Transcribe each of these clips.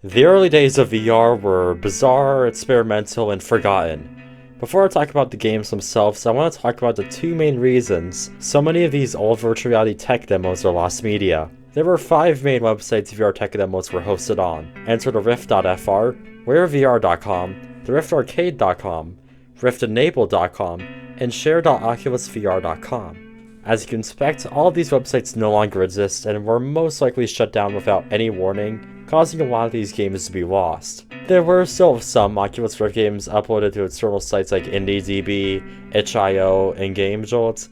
The early days of VR were bizarre, experimental, and forgotten. Before I talk about the games themselves, I want to talk about the two main reasons so many of these old virtual reality tech demos are lost media. There were 5 main websites VR tech demos were hosted on: EnterTheRift.fr, WearVR.com, TheRiftArcade.com, RiftEnabled.com, and Share.OculusVR.com. As you can expect, all of these websites no longer exist and were most likely shut down without any warning, causing a lot of these games to be lost. There were still some Oculus Rift games uploaded to external sites like IndieDB, itch.io, and GameJolt,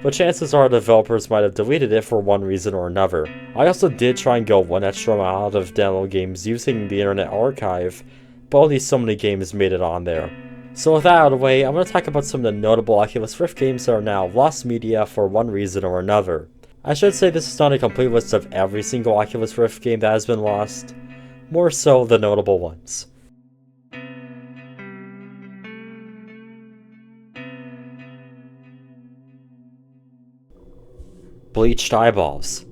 but chances are developers might have deleted it for one reason or another. I also did try and go one extra mile out of download games using the Internet Archive, but only so many games made it on there. So with that out of the way, I'm going to talk about some of the notable Oculus Rift games that are now lost media for one reason or another. I should say this is not a complete list of every single Oculus Rift game that has been lost, more so the notable ones. Bleached Eyeballs.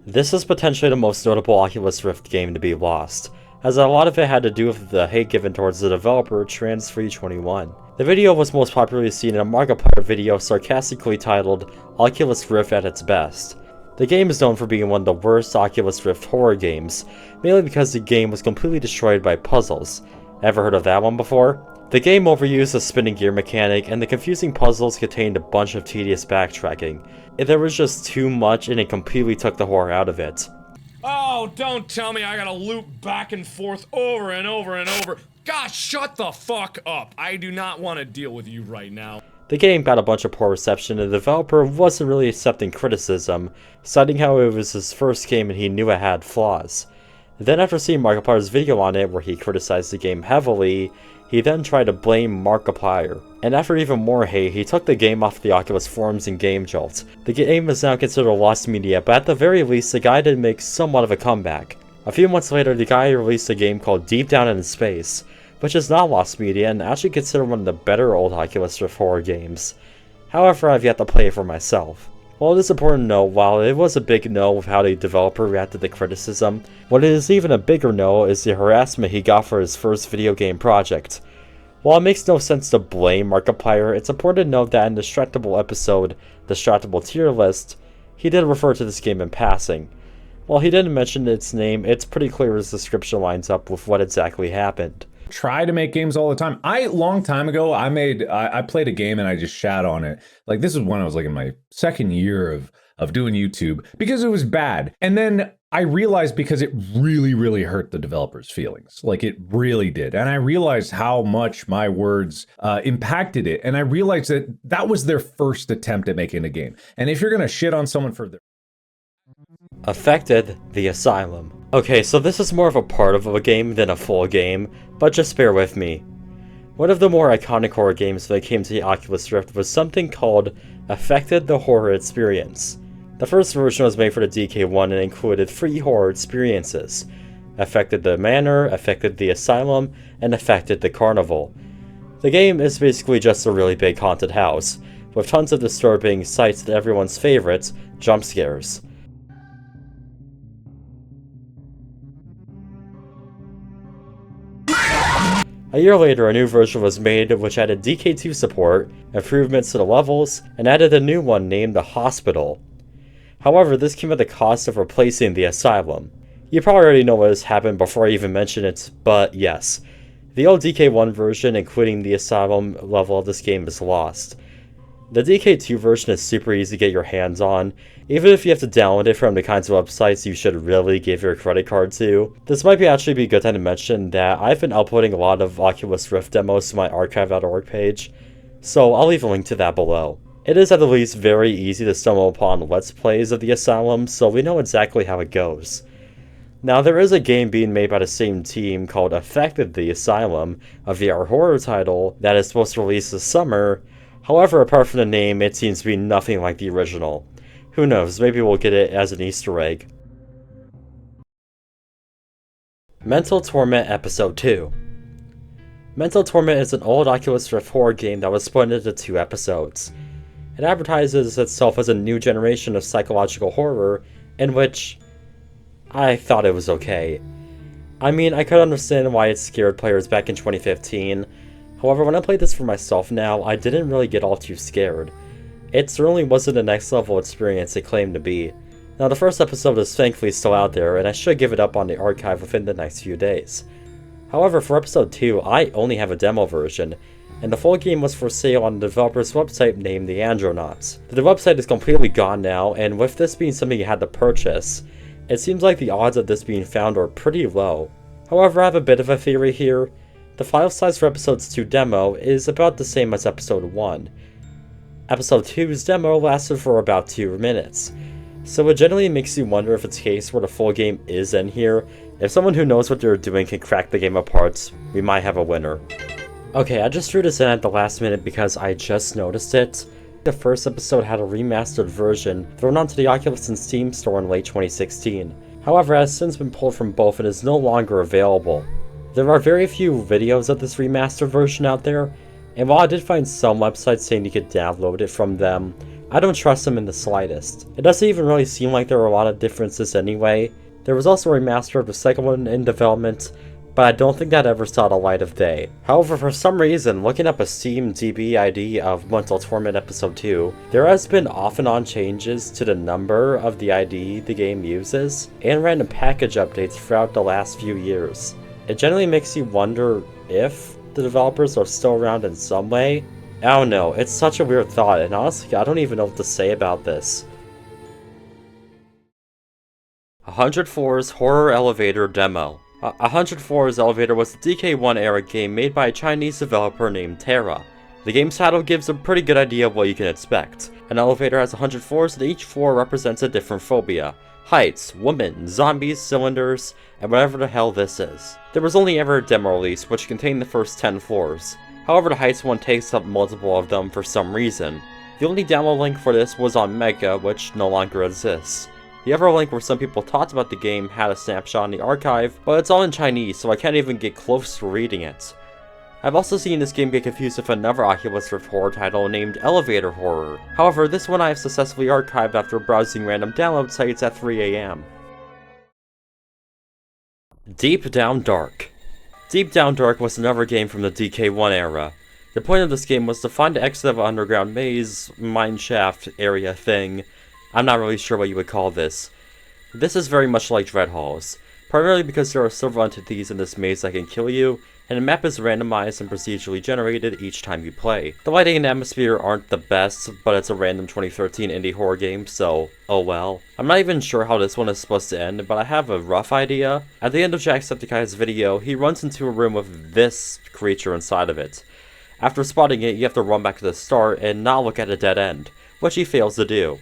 This is potentially the most notable Oculus Rift game to be lost, as a lot of it had to do with the hate given towards the developer Trans321. The video was most popularly seen in a Markiplier video sarcastically titled Oculus Rift at its best. The game is known for being one of the worst Oculus Rift horror games, mainly because the game was completely destroyed by puzzles. Ever heard of that one before? The game overused the spinning gear mechanic, and the confusing puzzles contained a bunch of tedious backtracking. There was just too much, and it completely took the horror out of it. Oh, don't tell me I gotta loop back and forth over and over and over. Gosh, shut the fuck up. I do not want to deal with you right now. The game got a bunch of poor reception, and the developer wasn't really accepting criticism, citing how it was his first game and he knew it had flaws. Then after seeing Markiplier's video on it where he criticized the game heavily, he then tried to blame Markiplier. And after even more hate, he took the game off the Oculus forums and GameJolt. The game is now considered lost media, but at the very least, the guy did make somewhat of a comeback. A few months later, the guy released a game called Deep Down in Space, which is not lost media and actually considered one of the better old Oculus Rift horror games. However, I've yet to play it for myself. While it is important to note, while it was a big no with how the developer reacted to criticism, what is even a bigger no is the harassment he got for his first video game project. While it makes no sense to blame Markiplier, it's important to note that in the Distractable episode, the Distractable Tier List, he did refer to this game in passing. While he didn't mention its name, it's pretty clear his description lines up with what exactly happened. Try to make games all the time. Long time ago, I played a game and I just shat on it. Like, this is when I was like in my second year of doing YouTube, because it was bad. And then I realized, because it really, really hurt the developers' feelings. Like, it really did. And I realized how much my words impacted it. And I realized that that was their first attempt at making a game. And if you're going to shit on someone for their... Affected the Asylum. Okay, so this is more of a part of a game than a full game, but just bear with me. One of the more iconic horror games that came to the Oculus Rift was something called Affected the Horror Experience. The first version was made for the DK1 and included 3 horror experiences: Affected the Manor, Affected the Asylum, and Affected the Carnival. The game is basically just a really big haunted house, with tons of disturbing sights and everyone's favorites, jump scares. A year later, a new version was made which added DK2 support, improvements to the levels, and added a new one named the Hospital. However, this came at the cost of replacing the Asylum. You probably already know what has happened before I even mention it, but yes. The old DK1 version, including the Asylum level of this game, is lost. The DK2 version is super easy to get your hands on, even if you have to download it from the kinds of websites you should really give your credit card to. This might actually be a good time to mention that I've been uploading a lot of Oculus Rift demos to my archive.org page, so I'll leave a link to that below. It is at the least very easy to stumble upon Let's Plays of the Asylum, so we know exactly how it goes. Now, there is a game being made by the same team called Affected the Asylum, a VR horror title that is supposed to release this summer. However, apart from the name, it seems to be nothing like the original. Who knows, maybe we'll get it as an Easter egg. Mental Torment Episode 2. Mental Torment is an old Oculus Rift horror game that was split into 2 episodes. It advertises itself as a new generation of psychological horror, in which I thought it was okay. I mean, I could understand why it scared players back in 2015. However, when I played this for myself now, I didn't really get all too scared. It certainly wasn't the next level experience it claimed to be. Now, the first episode is thankfully still out there, and I should give it up on the archive within the next few days. However, for episode 2, I only have a demo version, and the full game was for sale on the developer's website named The Andronauts. The website is completely gone now, and with this being something you had to purchase, it seems like the odds of this being found are pretty low. However, I have a bit of a theory here. The file size for episode 2 demo is about the same as episode 1. Episode 2's demo lasted for about 2 minutes, so it generally makes you wonder if it's a case where the full game is in here. If someone who knows what they're doing can crack the game apart, we might have a winner. Okay, I just threw this in at the last minute because I just noticed it. The first episode had a remastered version thrown onto the Oculus and Steam store in late 2016. However, it has since been pulled from both and is no longer available. There are very few videos of this remastered version out there, and while I did find some websites saying you could download it from them, I don't trust them in the slightest. It doesn't even really seem like there are a lot of differences anyway. There was also a remaster of the second one in development, but I don't think that ever saw the light of day. However, for some reason, looking up a Steam DB ID of Mental Torment Episode 2, there has been off and on changes to the number of the ID the game uses, and random package updates throughout the last few years. It generally makes you wonder if the developers are still around in some way. I don't know, it's such a weird thought, and honestly, I don't even know what to say about this. 104's Horror Elevator Demo. 104's Elevator was a DK1 era game made by a Chinese developer named Terra. The game's title gives a pretty good idea of what you can expect. An elevator has 100 floors and each floor represents a different phobia. Heights, women, zombies, cylinders, and whatever the hell this is. There was only ever a demo release which contained the first 10 floors. However, the Heights one takes up multiple of them for some reason. The only download link for this was on Mega, which no longer exists. The other link where some people talked about the game had a snapshot in the archive, but it's all in Chinese, so I can't even get close to reading it. I've also seen this game get confused with another Oculus Rift horror title named Elevator Horror. However, this one I have successfully archived after browsing random download sites at 3 AM. Deep Down Dark. Deep Down Dark was another game from the DK1 era. The point of this game was to find the exit of an underground maze, mineshaft area thing. I'm not really sure what you would call this. This is very much like Dread Halls, primarily because there are several entities in this maze that can kill you, and the map is randomized and procedurally generated each time you play. The lighting and atmosphere aren't the best, but it's a random 2013 indie horror game, so oh well. I'm not even sure how this one is supposed to end, but I have a rough idea. At the end of Jacksepticeye's video, he runs into a room with this creature inside of it. After spotting it, you have to run back to the start and not look at a dead end, which he fails to do.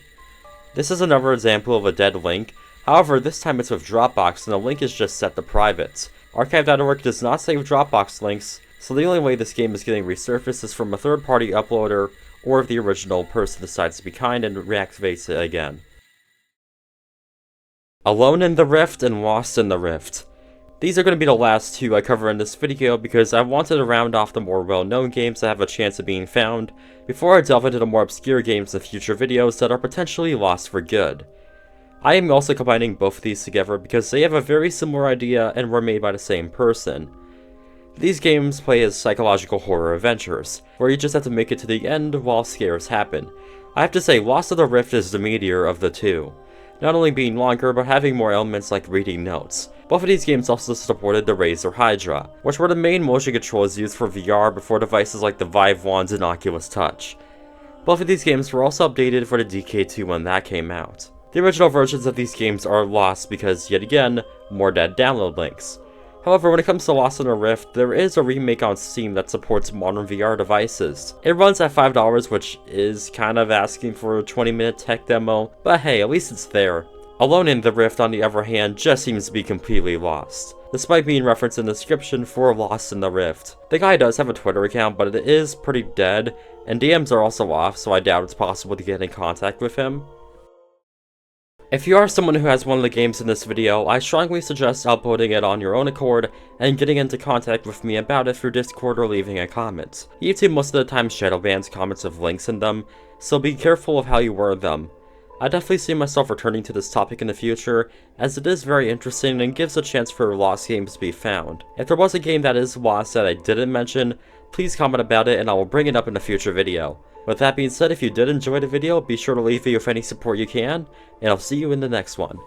This is another example of a dead link, however this time it's with Dropbox and the link is just set to private. Archive.org does not save Dropbox links, so the only way this game is getting resurfaced is from a third-party uploader, or if the original person decides to be kind and reactivates it again. Alone in the Rift and Lost in the Rift. These are going to be the last two I cover in this video because I wanted to round off the more well-known games that have a chance of being found, before I delve into the more obscure games in future videos that are potentially lost for good. I am also combining both of these together because they have a very similar idea and were made by the same person. These games play as psychological horror adventures, where you just have to make it to the end while scares happen. I have to say, Lost in the Rift is the meatier of the two, not only being longer but having more elements like reading notes. Both of these games also supported the Razer Hydra, which were the main motion controls used for VR before devices like the Vive Wands and Oculus Touch. Both of these games were also updated for the DK2 when that came out. The original versions of these games are lost because, yet again, more dead download links. However, when it comes to Lost in the Rift, there is a remake on Steam that supports modern VR devices. It runs at $5, which is kind of asking for a 20-minute tech demo, but hey, at least it's there. Alone in the Rift, on the other hand, just seems to be completely lost, despite being referenced in the description for Lost in the Rift. The guy does have a Twitter account, but it is pretty dead, and DMs are also off, so I doubt it's possible to get in contact with him. If you are someone who has one of the games in this video, I strongly suggest uploading it on your own accord and getting into contact with me about it through Discord or leaving a comment. YouTube most of the time shadow bans comments with links in them, so be careful of how you word them. I definitely see myself returning to this topic in the future, as it is very interesting and gives a chance for lost games to be found. If there was a game that is lost that I didn't mention, please comment about it and I will bring it up in a future video. With that being said, if you did enjoy the video, be sure to leave me with any support you can, and I'll see you in the next one.